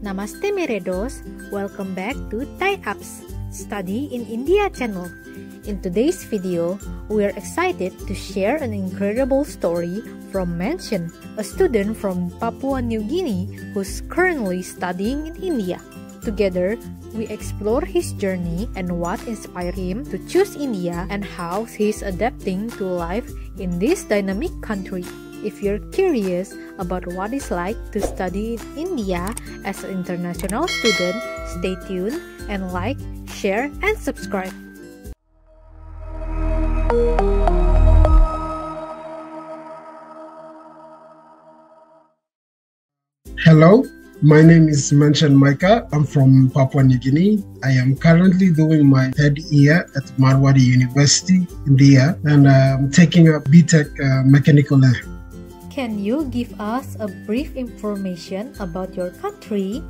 Namaste Meredos, welcome back to Thai Apps Study in India channel. In today's video, we are excited to share an incredible story from Mention, a student from Papua New Guinea who's currently studying in India. Together, we explore his journey and what inspired him to choose India and how he's adapting to life in this dynamic country. If you're curious about what it's like to study in India as an international student, stay tuned and like, share, and subscribe. Hello, my name is Maika. I'm from Papua New Guinea. I am currently doing my third year at Marwadi University, India, and I'm taking a BTech mechanical engineering. Can you give us a brief information about your country?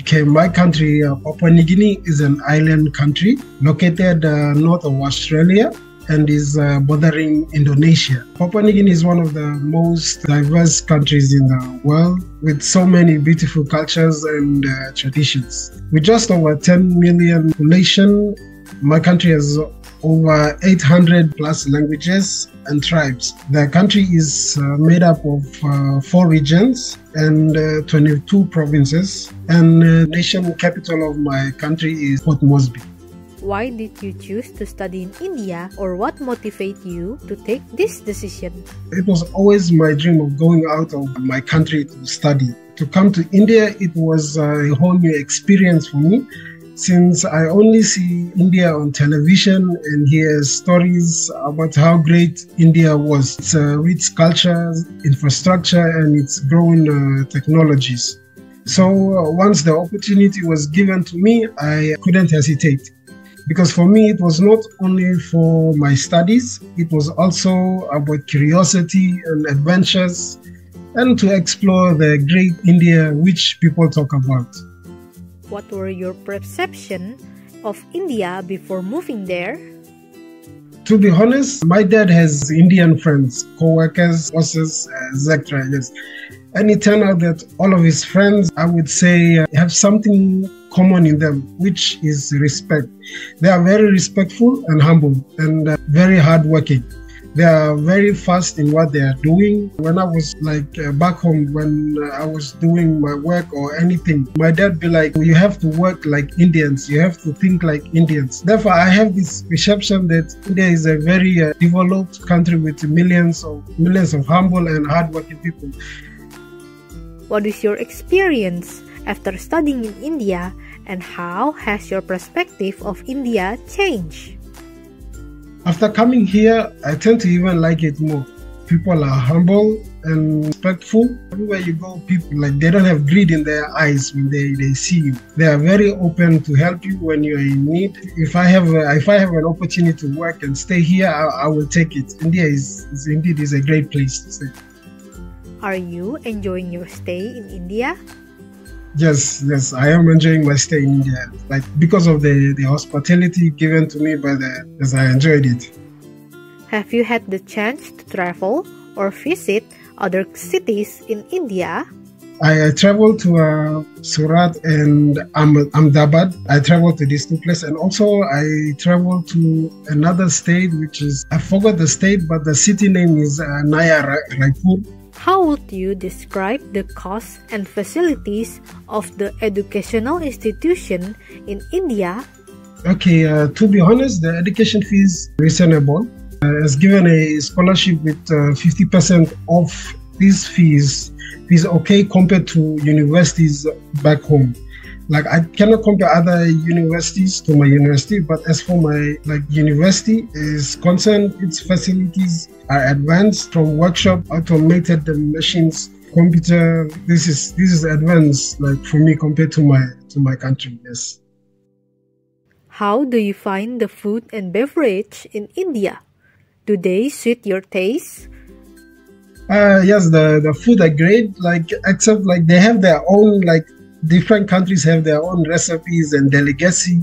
Okay, my country, Papua New Guinea, is an island country located north of Australia and is bordering Indonesia. Papua New Guinea is one of the most diverse countries in the world with so many beautiful cultures and traditions. With just over 10 million population, my country has over 800 plus languages and tribes. The country is made up of 4 regions and 22 provinces, and the nation capital of my country is Port Moresby. Why did you choose to study in India, or what motivated you to take this decision? It was always my dream of going out of my country to study. To come to India, it was a whole new experience for me, since I only see India on television and hear stories about how great India was. Its rich culture, infrastructure, and its growing technologies. So once the opportunity was given to me, I couldn't hesitate. Because for me, it was not only for my studies, it was also about curiosity and adventures and to explore the great India which people talk about. What were your perception of India before moving there? To be honest, my dad has Indian friends, co-workers, bosses, etc. Yes. And it turned out that all of his friends, I would say, have something common in them, which is respect. They are very respectful and humble and very hardworking. They are very fast in what they are doing. When I was back home, when I was doing my work or anything, my dad be like, you have to work like Indians. You have to think like Indians. Therefore, I have this perception that India is a very developed country with millions of humble and hardworking people. What is your experience after studying in India, and how has your perspective of India changed? After coming here, I tend to even like it more. People are humble and respectful. Everywhere you go, people they don't have greed in their eyes when they see you. They are very open to help you when you are in need. If I have an opportunity to work and stay here, I will take it. India is indeed a great place to stay. Are you enjoying your stay in India? Yes, I am enjoying my stay in India. Because of the hospitality given to me yes, I enjoyed it. Have you had the chance to travel or visit other cities in India? I traveled to Surat and Ahmedabad. I traveled to these 2 places, and also I traveled to another state, which is, I forgot the state, but the city name is Naya Raipur. How would you describe the costs and facilities of the educational institution in India? Okay, to be honest, the education fee is reasonable. Has given a scholarship with 50% off these fees. Is okay compared to universities back home. I cannot compare other universities to my university, but as for my university is concerned, its facilities are advanced, from workshop, automated machines, computer. This is advanced for me compared to my country. Yes. How do you find the food and beverage in India? Do they suit your taste? Yes, the food are great. Except they have their own different countries have their own recipes and delicacy.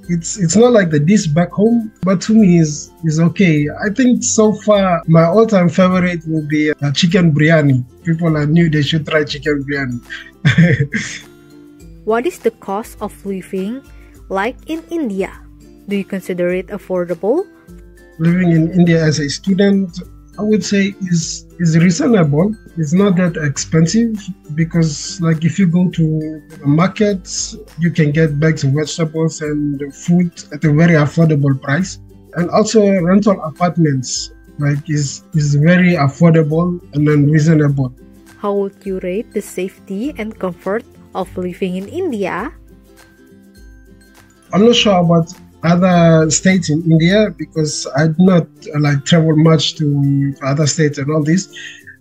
It's not like the dish back home, but to me is okay. I think so far my all-time favorite will be chicken biryani. People are new, they should try chicken biryani. What is the cost of living like in India? Do you consider it affordable? Living in India as a student, I would say is reasonable. It's not that expensive because like if you go to the markets, you can get bags of vegetables and food at a very affordable price. And also rental apartments like is very affordable and then reasonable. How would you rate the safety and comfort of living in India? I'm not sure about other states in India because I do not like travel much to other states and all this.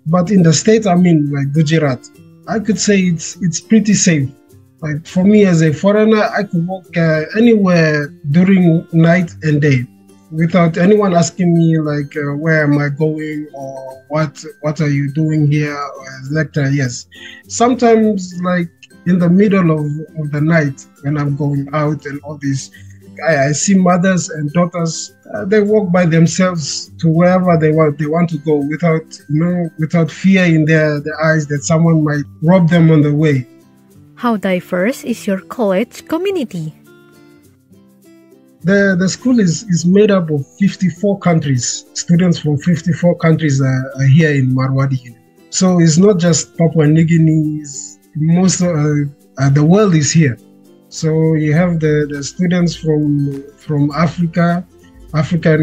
But in the state I'm in, like Gujarat, I could say it's pretty safe. Like for me as a foreigner, I could walk anywhere during night and day without anyone asking me like where am I going or what are you doing here or etc. Yes, sometimes like in the middle of the night when I'm going out and all this, I see mothers and daughters. They walk by themselves to wherever they want to go without fear in their eyes that someone might rob them on the way. How diverse is your college community? The school is made up of 54 countries. Students from 54 countries are here in Marwadi University. So it's not just Papua New Guinea. Most of the world is here. So you have the students from African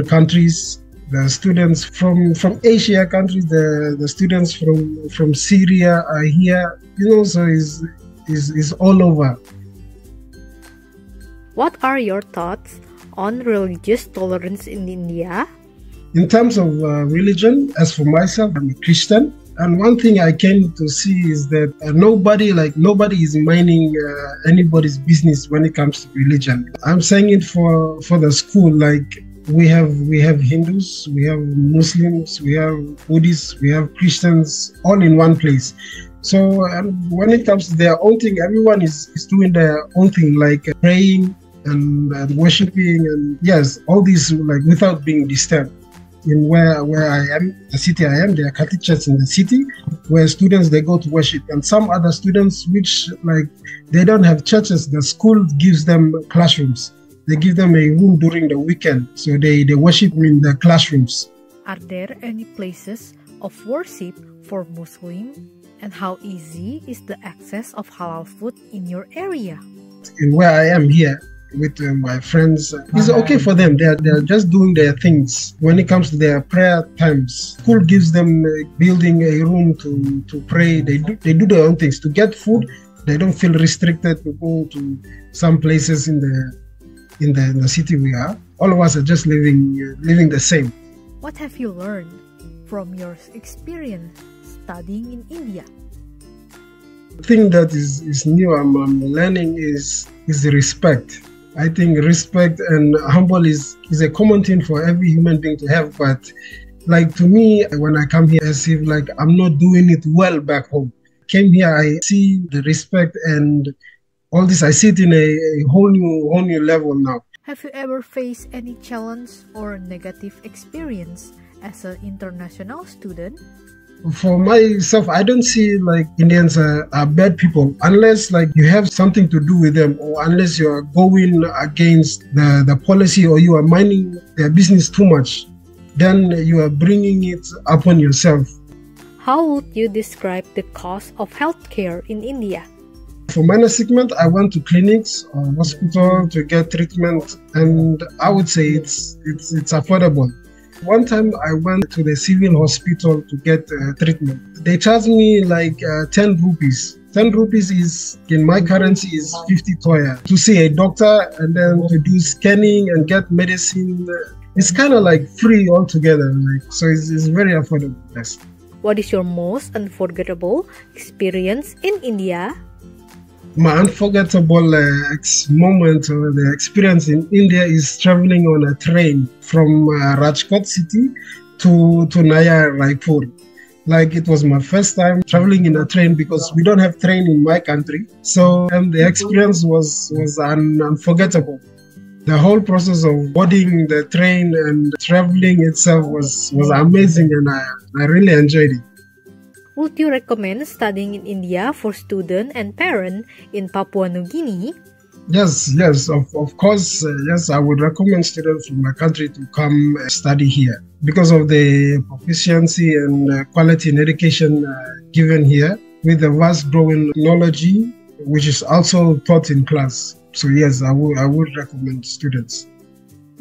countries, the students from Asia countries, the students from Syria are here. So is all over. What are your thoughts on religious tolerance in India? In terms of religion, as for myself, I'm a Christian. And one thing I came to see is that nobody is minding anybody's business when it comes to religion. I'm saying it for the school. Like we have Hindus, we have Muslims, we have Buddhists, we have Christians, all in one place. So when it comes to their own thing, everyone is doing their own thing, like praying and worshiping, and yes, all this like without being disturbed. In where I am, the city I am, there are Catholic churches in the city where students they go to worship, and some other students which like they don't have churches, the school gives them classrooms. They give them a room during the weekend, so they worship in the classrooms. Are there any places of worship for Muslims, and how easy is the access of halal food in your area? In where I am here, with my friends, it's okay for them. They're just doing their things. When it comes to their prayer times, school gives them building a room to pray. They do their own things. To get food, they don't feel restricted to go to some places in the city we are. All of us are just living the same. What have you learned from your experience studying in India? The thing that is new I'm learning is respect. I think respect and humble is a common thing for every human being to have. But like to me, when I come here, as if like I'm not doing it well back home. Came here, I see the respect and all this. I see it in a whole new level now. Have you ever faced any challenge or negative experience as an international student? For myself, I don't see like Indians are bad people unless like you have something to do with them, or unless you are going against the policy, or you are minding their business too much, then you are bringing it upon yourself. How would you describe the cost of healthcare in India? For minor sickness, I went to clinics or hospital to get treatment, and I would say it's affordable. One time I went to the civil hospital to get treatment. They charged me like 10 rupees. 10 rupees is, in my currency, is 50 toya. To see a doctor and then to do scanning and get medicine, it's kind of like free altogether. So it's very affordable. Yes. What is your most unforgettable experience in India? My unforgettable moment or the experience in India is traveling on a train from Rajkot city to Naya Raipur. Like it was my first time traveling in a train because we don't have train in my country. So the experience was unforgettable. The whole process of boarding the train and traveling itself was amazing, and I really enjoyed it. Would you recommend studying in India for student and parent in Papua New Guinea? Yes, of course, yes, I would recommend students from my country to come study here because of the proficiency and quality in education given here with the vast growing technology, which is also taught in class. So yes, I would recommend students.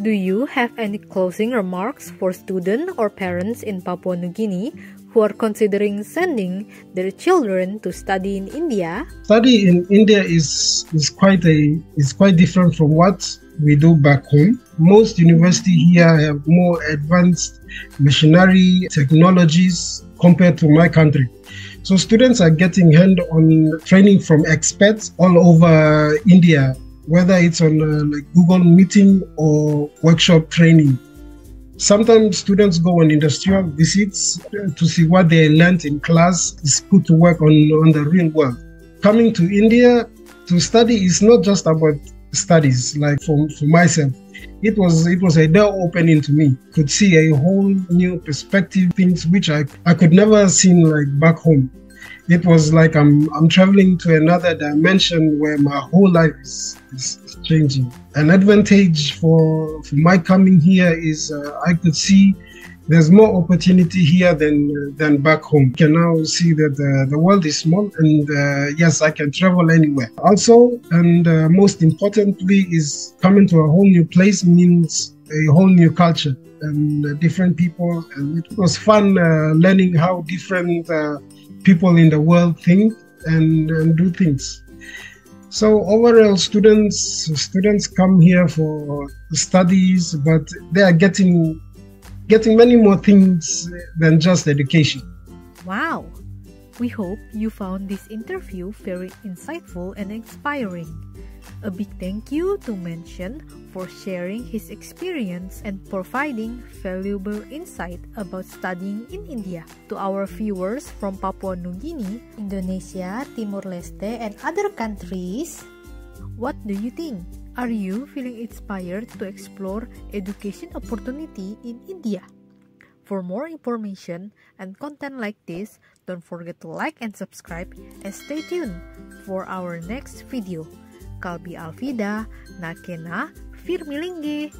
Do you have any closing remarks for students or parents in Papua New Guinea who are considering sending their children to study in India? Study in India is quite different from what we do back home. Most universities here have more advanced machinery technologies compared to my country. So students are getting hand-on training from experts all over India, whether it's on like Google Meeting or workshop training. Sometimes students go on industrial visits to see what they learned in class is put to work on the real world. Coming to India to study is not just about studies. Like for myself, it was a door opening to me. Could see a whole new perspective, things which I could never seen like back home. It was like I'm traveling to another dimension where my whole life is changing. An advantage for my coming here is I could see there's more opportunity here than back home. I can now see that the world is small and yes, I can travel anywhere. Also, and most importantly, is coming to a whole new place means a whole new culture and different people. And it was fun learning how different people in the world think and do things. So overall, students come here for studies, but they are getting many more things than just education. Wow! We hope you found this interview very insightful and inspiring. A big thank you to Mention for sharing his experience and providing valuable insight about studying in India. To our viewers from Papua New Guinea, Indonesia, Timor-Leste, and other countries, what do you think? Are you feeling inspired to explore education opportunity in India? For more information and content like this, don't forget to like and subscribe and stay tuned for our next video. Kalbi Alvida, Nakena, Firmilinge.